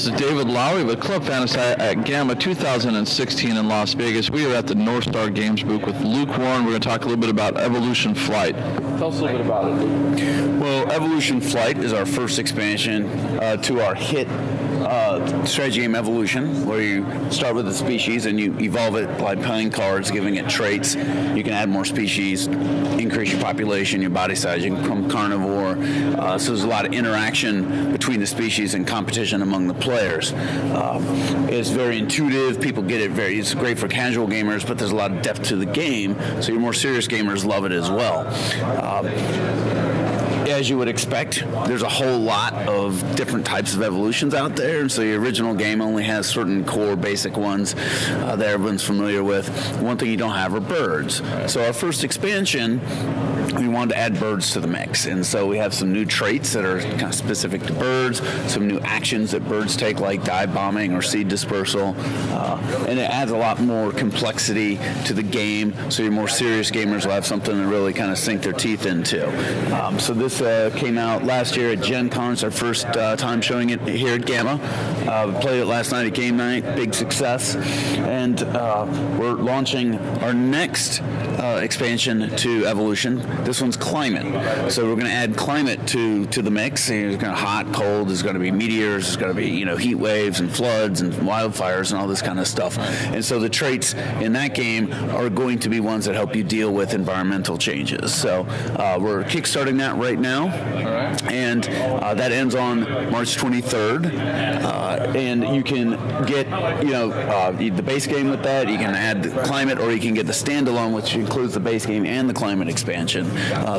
This is David Lowry with Club Fantasci at GAMA 2016 in Las Vegas. We are at the Northstar Games booth with Luke Warren. We're going to talk a little bit about Evolution Flight. Tell us a little bit about it, Luke. Well, Evolution Flight is our first expansion to our hit strategy game Evolution, where you start with a species and you evolve it by playing cards, giving it traits. You can add more species, increase your population, your body size. You can become carnivore. So there's a lot of interaction between the species and competition among the players. It's very intuitive. People get it it's great for casual gamers, but there's a lot of depth to the game. So your more serious gamers love it as well. As you would expect, there's a whole lot of different types of evolutions out there, and so the original game only has certain core basic ones that everyone's familiar with. One thing you don't have are birds. So our first expansion, we wanted to add birds to the mix, and so we have some new traits that are kind of specific to birds, some new actions that birds take, like dive bombing or seed dispersal, and it adds a lot more complexity to the game, so your more serious gamers will have something to really kind of sink their teeth into. So this came out last year at Gen Con. It's our first time showing it here at GAMA. We played it last night at game night, big success, and we're launching our next expansion to Evolution. This one's climate. So we're going to add climate to the mix. There's going to be hot, cold. There's going to be meteors. There's going to be heat waves and floods and wildfires and all this kind of stuff. And so the traits in that game are going to be ones that help you deal with environmental changes. So we're kickstarting that right now, and that ends on March 23rd. And you can get the base game with that. You can add the climate, or you can get the standalone, which includes the base game and the climate expansion.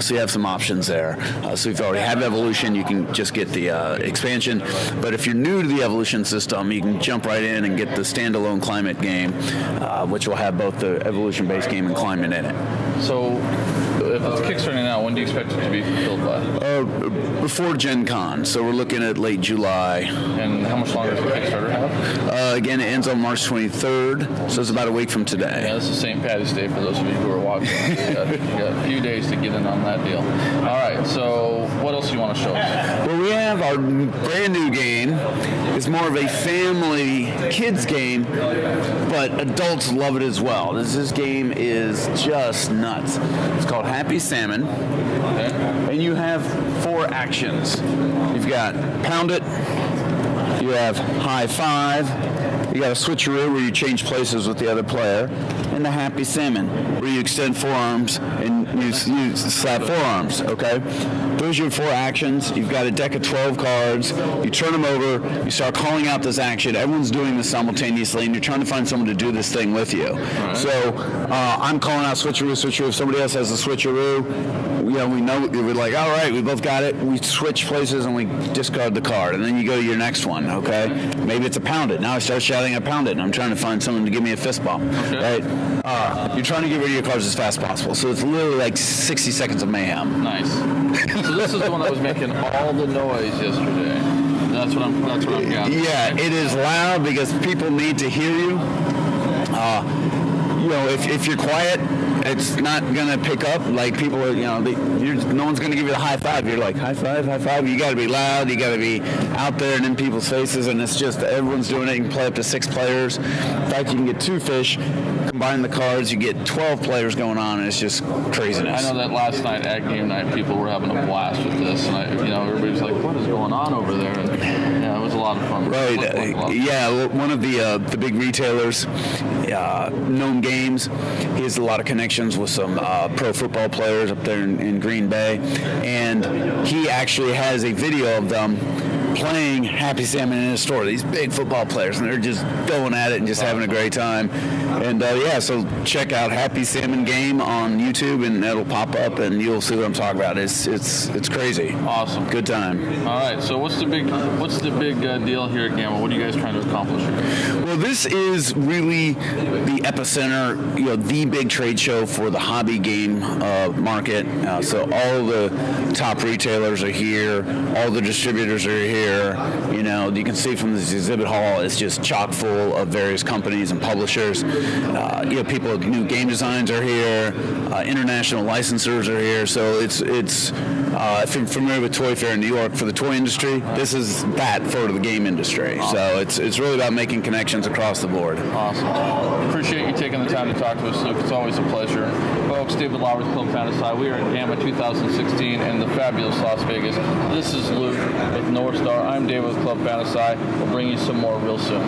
So you have some options there. So if you already have Evolution, you can just get the expansion. But if you're new to the Evolution system, you can jump right in and get the standalone climate game, which will have both the Evolution base game and climate in it. So if it's kickstarting now, when do you expect it to be fulfilled by? Before Gen Con. So we're looking at late July. And how much longer does the Kickstarter have? Again, it ends on March 23rd, so it's about a week from today. Yeah, this is St. Patty's Day for those of you who are watching. You got a few days to get in on that deal. All right, so what else do you want to show us? Well, we have our brand new game. It's more of a family kids game, but adults love it as well. This game is just nuts. It's called Happy Salmon, and you have 4 actions. You've got Pound It, you have High Five, you got a Switcheroo where you change places with the other player, and the Happy Salmon where you extend forearms and you slap forearms, okay? Those are your 4 actions. You've got a deck of 12 cards. You turn them over. You start calling out this action. Everyone's doing this simultaneously, and you're trying to find someone to do this thing with you. Right. So I'm calling out Switcheroo. If somebody else has a Switcheroo, we know, we're like, all right, we both got it. We switch places, and we discard the card. And then you go to your next one, okay? Maybe it's a Pound It. Now I start shouting, I Pound It, and I'm trying to find someone to give me a fist bump, right? You're trying to get rid of your cards as fast as possible. So it's literally like 60 seconds of mayhem. Nice. So this is the one that was making all the noise yesterday. That's what I'm gathering. Yeah, it is loud because people need to hear you. If you're quiet, it's not gonna pick up. Like people are, no one's gonna give you the high five. You're like, high five, high five. You gotta be loud. You gotta be out there and in people's faces. And it's just everyone's doing it. You can play up to 6 players. In fact, you can get 2 fish. Combine the cards, you get 12 players going on, and it's just craziness. I know that last night at game night, people were having a blast with this, and everybody's like, "What is going on over there?" And yeah, it was a lot of fun. Right? One of the big retailers, Gnome Games, he has a lot of connections with some pro football players up there in Green Bay, and he actually has a video of them playing Happy Salmon in his store. These big football players, and they're just going at it and just having a great time. And so check out Happy Salmon game on YouTube, and it'll pop up, and you'll see what I'm talking about. It's crazy. Awesome. Good time. All right. So what's the big deal here at GAMA? What are you guys trying to accomplish here? Well, this is really the epicenter, the big trade show for the hobby game market. So all the top retailers are here. All the distributors are here. here. You know, you can see from this exhibit hall, it's just chock full of various companies and publishers. You know, people with new game designs are here. International licensors are here. So it's if you're familiar with Toy Fair in New York, for the toy industry, this is that for the game industry. So it's really about making connections across the board. Awesome. Appreciate you taking the time to talk to us, Luke. It's always a pleasure. Folks, David Lowry with Club Fantasci. We are at GAMA 2016 in the fabulous Las Vegas. This is Luke with Northstar. I'm David with Club Fantasci. We'll bring you some more real soon.